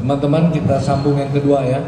Teman-teman, kita sambung yang kedua ya.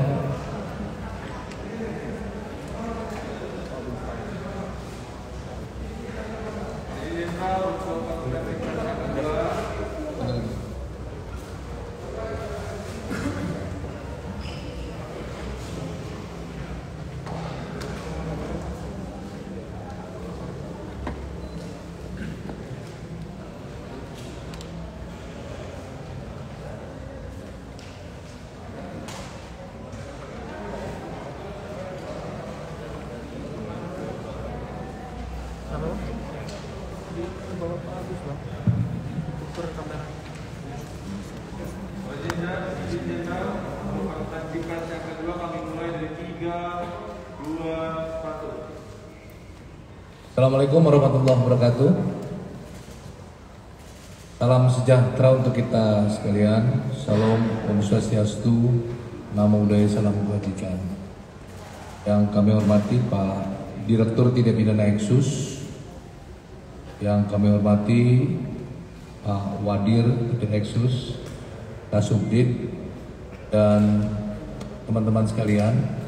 Assalamualaikum warahmatullahi wabarakatuh. Salam sejahtera untuk kita sekalian. Salam Om Swastiastu, Namo Buddhaya, Salam Kebajikan. Yang kami hormati Pak Direktur Tindak Pidana Eksus, yang kami hormati Pak Wadir Eksus, Kasubdit, dan teman-teman sekalian.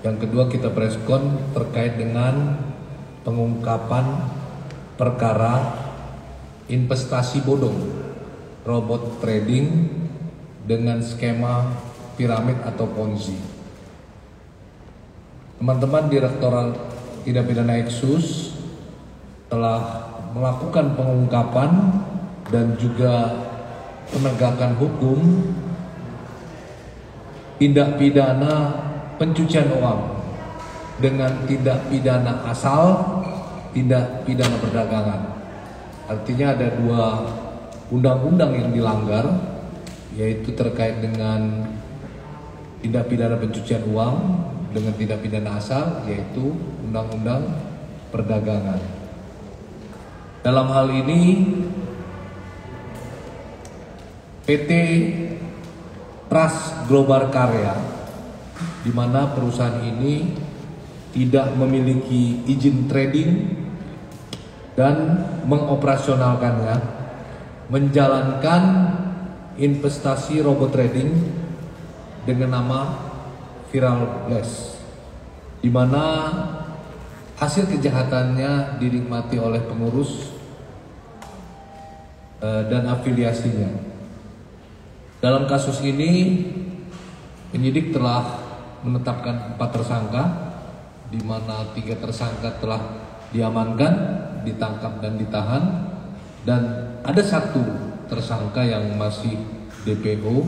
Yang kedua, kita preskon terkait dengan pengungkapan perkara investasi bodong robot trading dengan skema piramid atau ponzi. Teman-teman Direktorat Tindak Pidana Eksus telah melakukan pengungkapan dan juga penegakan hukum tindak pidana pencucian uang dengan tindak pidana asal, tindak pidana perdagangan. Artinya ada dua undang-undang yang dilanggar, yaitu terkait dengan tindak pidana pencucian uang dengan tindak pidana asal, yaitu undang-undang perdagangan. Dalam hal ini PT Trust Global Karya, di mana perusahaan ini tidak memiliki izin trading dan mengoperasionalkannya, menjalankan investasi robot trading dengan nama Viral Blast, di mana hasil kejahatannya dinikmati oleh pengurus dan afiliasinya. Dalam kasus ini, penyidik telah menetapkan 4 tersangka, di mana 3 tersangka telah diamankan, ditangkap dan ditahan, dan ada 1 tersangka yang masih DPO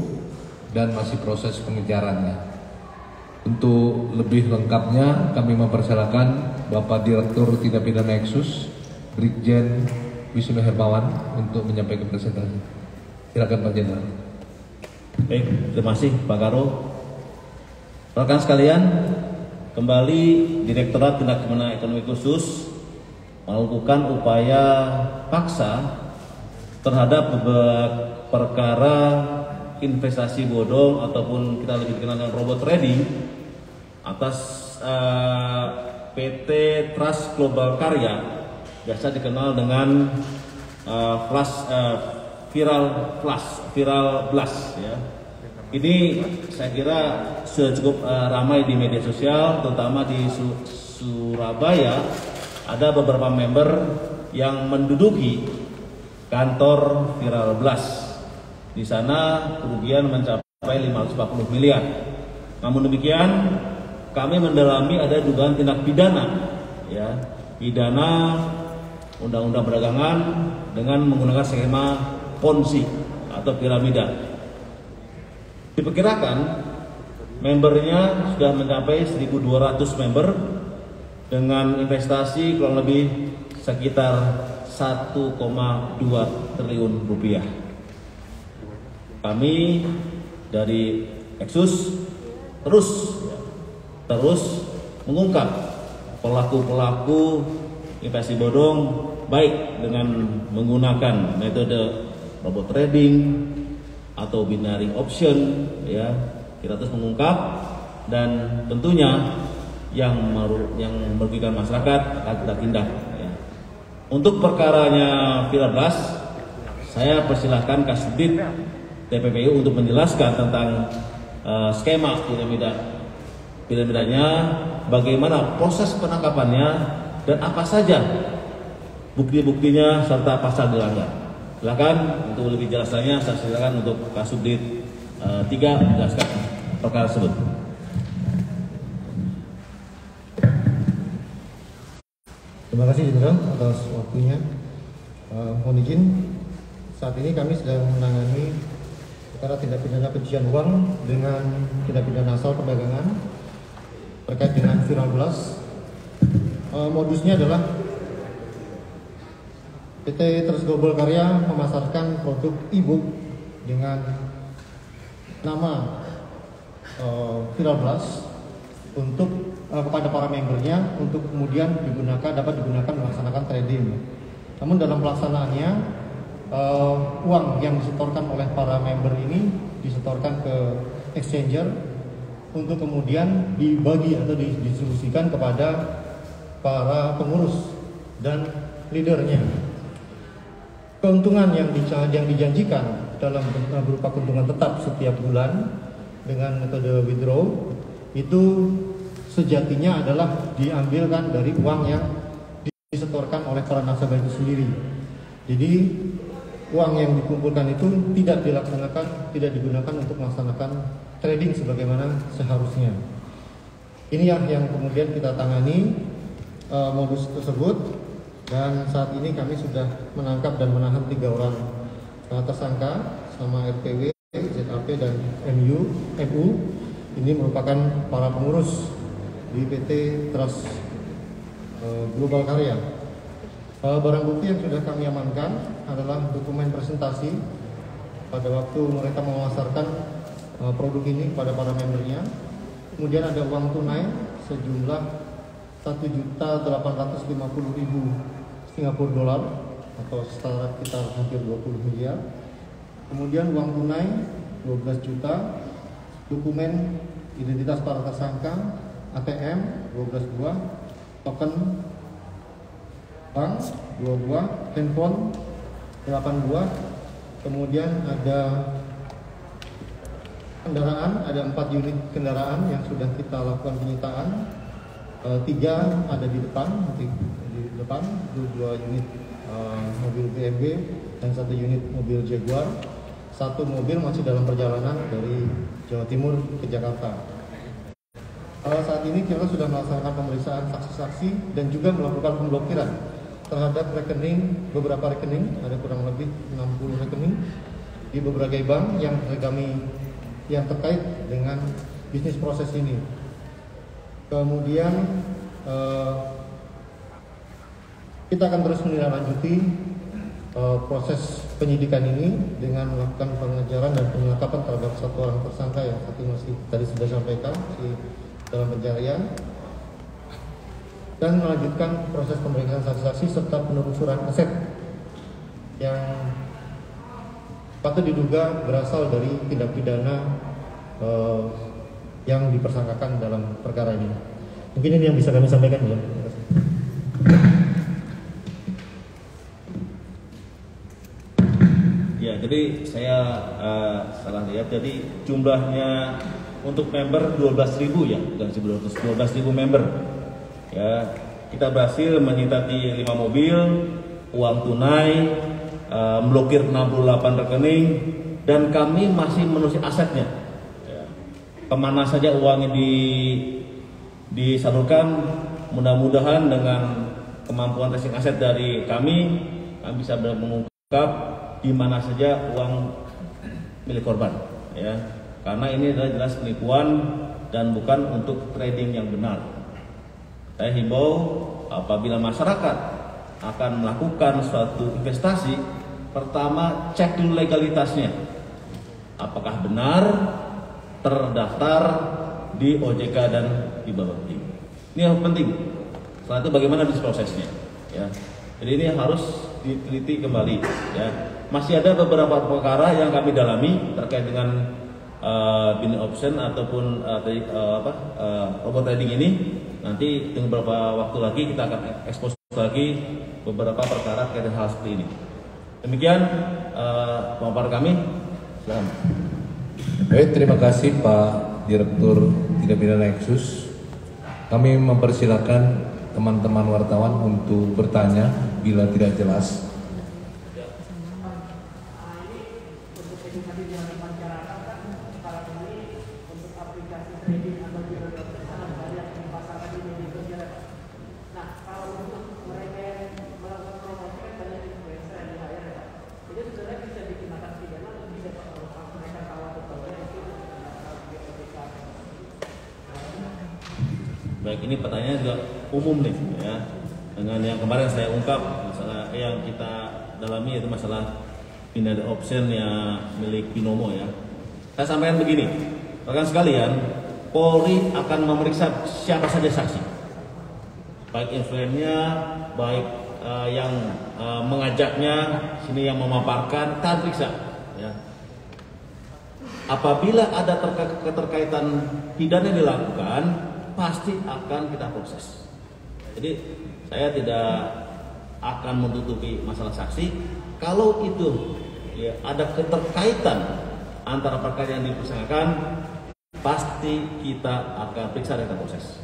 dan masih proses pengejarannya. Untuk lebih lengkapnya kami mempersilakan Bapak Direktur Tindak Pidana Eksus, Brigjen Wisnu Hermawan, untuk menyampaikan presentasi. Silakan Pak Jenderal. Baik, terima kasih Pak Karo. Rekan sekalian, kembali Direktorat Tindak Pidana Ekonomi Khusus melakukan upaya paksa terhadap perkara investasi bodong ataupun kita lebih dikenal dengan robot trading atas PT Trust Global Karya, biasa dikenal dengan Viral Blast ya. Ini saya kira sudah cukup ramai di media sosial, terutama di Surabaya. Ada beberapa member yang menduduki kantor Viral Blast. Di sana kerugian mencapai 540 miliar. Namun demikian, kami mendalami ada dugaan tindak pidana, ya, pidana undang-undang perdagangan dengan menggunakan skema ponzi atau piramida. Diperkirakan membernya sudah mencapai 1.200 member dengan investasi kurang lebih sekitar 1,2 triliun rupiah. Kami dari Eksus terus mengungkap pelaku-pelaku investasi bodong, baik dengan menggunakan metode robot trading atau binary option, ya. Kita terus mengungkap, dan tentunya yang merugikan masyarakat akan kita tindak, ya. Untuk perkaranya Viral Blast, saya persilahkan Kasubdit TPPU untuk menjelaskan tentang skema piramidanya, bagaimana proses penangkapannya, dan apa saja bukti-buktinya serta pasal dilanggar. Silakan untuk lebih jelasnya, saya silakan untuk Kasubdit 3 menjelaskan perkara tersebut. Terima kasih Jenderal atas waktunya. Mohon izin, saat ini kami sedang menangani perkara tindak pidana pencucian uang dengan tindak pidana asal perdagangan terkait dengan Viral Blast. Modusnya adalah PT Trust Global Karya memasarkan produk e-book dengan nama Viral Blast untuk kepada para membernya untuk kemudian dapat digunakan melaksanakan trading. Namun dalam pelaksanaannya uang yang disetorkan oleh para member ini disetorkan ke exchanger untuk kemudian dibagi atau didistribusikan kepada para pengurus dan leadernya. Keuntungan yang dijanjikan dalam berupa keuntungan tetap setiap bulan dengan metode withdraw itu sejatinya adalah diambilkan dari uang yang disetorkan oleh para nasabah itu sendiri. Jadi uang yang dikumpulkan itu tidak digunakan untuk melaksanakan trading sebagaimana seharusnya. Ini yang kemudian kita tangani modus tersebut, dan saat ini kami sudah menangkap dan menahan 3 orang tersangka sama RPW, ZAP dan MU. Ini merupakan para pengurus di PT Trust Global Karya. Barang bukti yang sudah kami amankan adalah dokumen presentasi pada waktu mereka memasarkan produk ini kepada para membernya. Kemudian ada uang tunai sejumlah 1.850.000 Singapura dolar atau setara sekitar hampir 20 miliar. Kemudian uang tunai 12 juta, dokumen identitas para tersangka, ATM 12 buah, token bank 2 buah, handphone 8 buah. Kemudian ada kendaraan, ada 4 unit kendaraan yang sudah kita lakukan penyitaan. 3 ada di depan, 2 unit mobil BMW dan 1 unit mobil Jaguar. 1 mobil masih dalam perjalanan dari Jawa Timur ke Jakarta. Saat ini kita sudah melaksanakan pemeriksaan saksi-saksi dan juga melakukan pemblokiran terhadap beberapa rekening, ada kurang lebih 60 rekening di berbagai bank yang terkait dengan bisnis proses ini. Kemudian kita akan terus menindaklanjuti proses penyidikan ini dengan melakukan pengejaran dan penangkapan terhadap 1 orang tersangka yang masih tadi sudah sampaikan dalam pencarian, dan melanjutkan proses pemeriksaan saksi-saksi serta penelusuran aset yang patut diduga berasal dari tindak pidana yang dipersangkakan dalam perkara ini. Mungkin ini yang bisa kami sampaikan ya. Ya, jadi saya salah lihat. Jadi jumlahnya untuk member 12.000 ya, bukan 12.000 member. Ya, kita berhasil menyita 5 mobil, uang tunai, memblokir 68 rekening, dan kami masih menelusuri asetnya. Ya. Kemana saja uangnya disalurkan, mudah-mudahan dengan kemampuan tracing aset dari kami bisa mengungkap di mana saja uang milik korban. Ya. Karena ini adalah jelas penipuan dan bukan untuk trading yang benar. Saya himbau apabila masyarakat akan melakukan suatu investasi, pertama cek dulu legalitasnya. Apakah benar terdaftar di OJK dan di Bapepti. Ini yang penting. Setelah itu bagaimana bisnis prosesnya. Ya. Jadi ini harus diteliti kembali. Ya. Masih ada beberapa perkara yang kami dalami terkait dengan binary option ataupun robot trading ini. Nanti tunggu beberapa waktu lagi kita akan ekspos lagi beberapa perkara terkait hal seperti ini. Demikian pemaparan kami. Selamat. Baik, terima kasih Pak Direktur Tindak Pidana Nexus. Kami mempersilakan teman-teman wartawan untuk bertanya bila tidak jelas. Baik, ini pertanyaan juga umum nih ya. Dengan yang kemarin saya ungkap, masalah yang kita dalami yaitu masalah pindah option yang milik Binomo ya. Saya sampaikan begini, rekan sekalian, Polri akan memeriksa siapa saja saksi, baik influencernya, baik yang mengajaknya, sini yang memaparkan, kita periksa. Ya. Apabila ada keterkaitan pidana yang dilakukan, pasti akan kita proses. Jadi saya tidak akan menutupi masalah saksi. Kalau itu ya, ada keterkaitan antara perkara yang dipersangkakan, pasti kita akan periksa dan kita proses.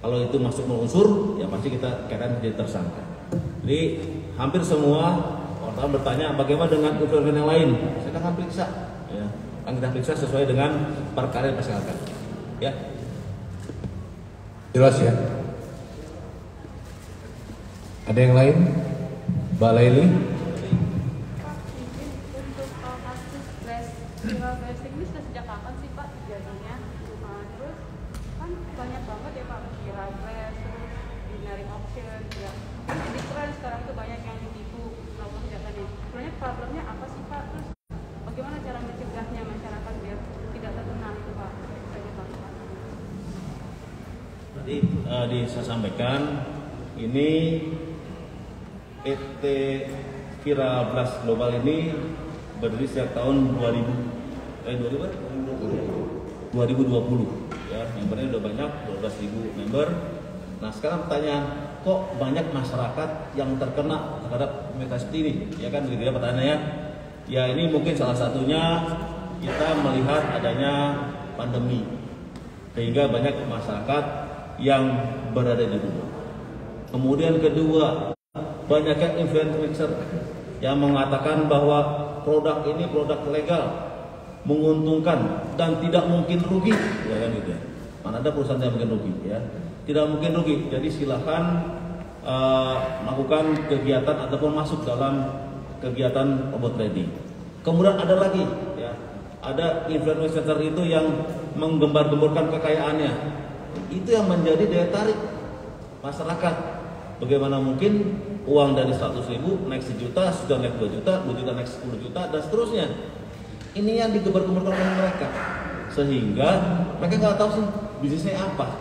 Kalau itu masuk unsur, ya pasti kita akan jadi tersangka. Jadi hampir semua orang bertanya bagaimana dengan influencer yang lain. Saya akan periksa, ya, akan kita periksa sesuai dengan perkara yang dipersangkakan. Ya. Jelas ya? Ada yang lain? Mbak Laili? Pak, untuk kasus viral bashing ini sudah sejak kapan sih Pak terjadinya? Terus kan banyak banget ya Pak viral flash, terus binary option, ya. Di tren sekarang itu banyak yang ditipu melakukan kejahatannya. Sebenarnya problemnya apa sih Pak? Terus bagaimana cara mencegahnya masyarakat biar tidak terkena itu Pak? Tadi saya sampaikan ini PT Viral Blast Global ini berdiri sejak tahun 2020 ya, membernya udah banyak 12.000 member. Nah sekarang pertanyaan, kok banyak masyarakat yang terkena terhadap media seperti ini, ya kan gitu ya pertanyaannya. Ya ini mungkin salah satunya kita melihat adanya pandemi sehingga banyak masyarakat yang berada di rumah. Kemudian kedua, banyaknya influencer yang mengatakan bahwa produk ini produk legal, menguntungkan dan tidak mungkin rugi, ya kan gitu ya. Mana ada perusahaan yang mungkin rugi, ya. Tidak mungkin rugi. Jadi silakan melakukan kegiatan ataupun masuk dalam kegiatan robot trading. Kemudian ada lagi, ya, ada influencer itu yang menggembar-gemborkan kekayaannya. Itu yang menjadi daya tarik masyarakat. Bagaimana mungkin uang dari 100.000 naik 1 juta, sudah naik 2 juta, 2 juta naik 10 juta, dan seterusnya. Ini yang digembar-gemborkan oleh mereka, sehingga mereka nggak tahu sih bisnisnya apa.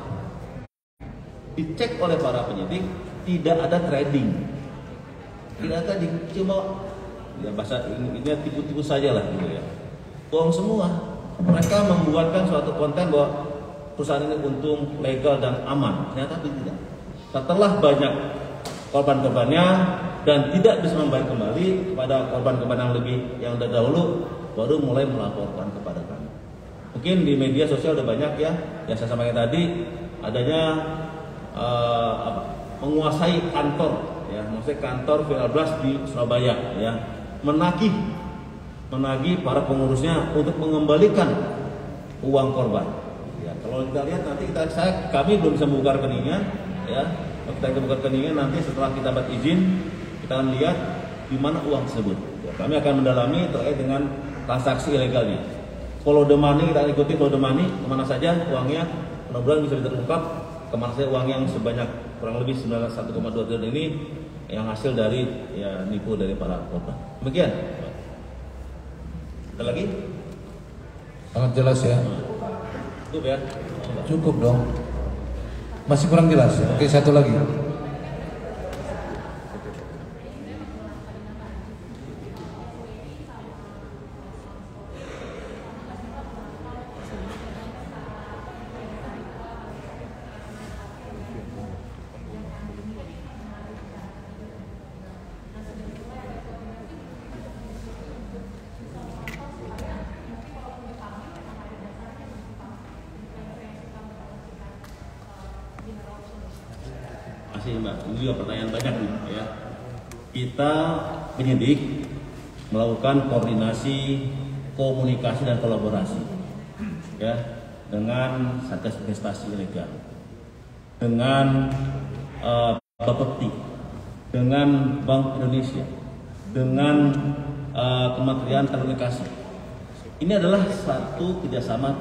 Dicek oleh para penyidik, tidak ada trading, tidak ada trading, cuma ya bahasa ini tipu-tipu saja lah gitu ya. Bohong semua. Mereka membuatkan suatu konten bahwa perusahaan ini untung, legal dan aman. Ternyata tidak. Setelah banyak korban-korbannya dan tidak bisa membayar kembali kepada korban-korban yang lebih yang dahulu, baru mulai melaporkan kepada kami. Mungkin di media sosial udah banyak ya, yang saya sampaikan tadi adanya menguasai kantor, ya, maksudnya kantor Viral Blast di Surabaya, ya, menagih para pengurusnya untuk mengembalikan uang korban. Ya, kalau kita lihat nanti kami belum bisa membuka rekeningnya, ya. Kalau kita buka rekeningnya nanti setelah kita dapat izin, kita akan lihat di mana uang tersebut. Ya, kami akan mendalami terkait dengan transaksi ilegalnya. Follow the money, kita ikuti follow the money, kemana saja uangnya, mudah-mudahan bisa terungkap kemana saja uang yang sebanyak kurang lebih 1,2 triliun ini yang hasil dari ya nipu dari para korban. Demikian. Ada lagi? Sangat jelas ya. Cukup ya? Cukup dong. Masih kurang jelas. Oke, satu lagi. kasih Mbak. Ini juga pertanyaan banyak nih ya. Kita penyidik melakukan koordinasi, komunikasi dan kolaborasi ya dengan Satgas Investasi Ilegal, dengan Bapepti, dengan Bank Indonesia, dengan Kementerian Telekomunikasi. Ini adalah satu kerjasama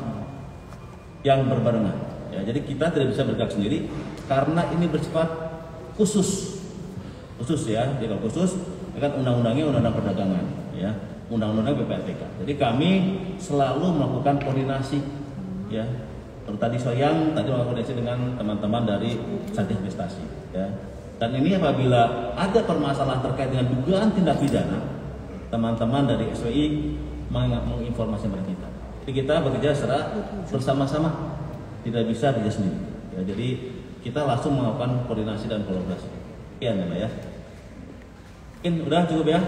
yang berbarengan. Ya, jadi kita tidak bisa bergerak sendiri karena ini bersifat khusus ya, jadi khusus kan undang-undangnya undang-undang perdagangan, ya, undang-undang PPATK. Jadi kami selalu melakukan koordinasi, ya. Tadi siang melakukan koordinasi dengan teman-teman dari Satgas Investasi, ya. Dan ini apabila ada permasalahan terkait dengan dugaan tindak pidana, teman-teman dari SWI menginformasikan kepada kita. Jadi kita bekerja secara bersama-sama, tidak bisa kerja sendiri. Ya, jadi kita langsung melakukan koordinasi dan kolaborasi. Sekian ya, Mbak ya. Mungkin udah cukup ya.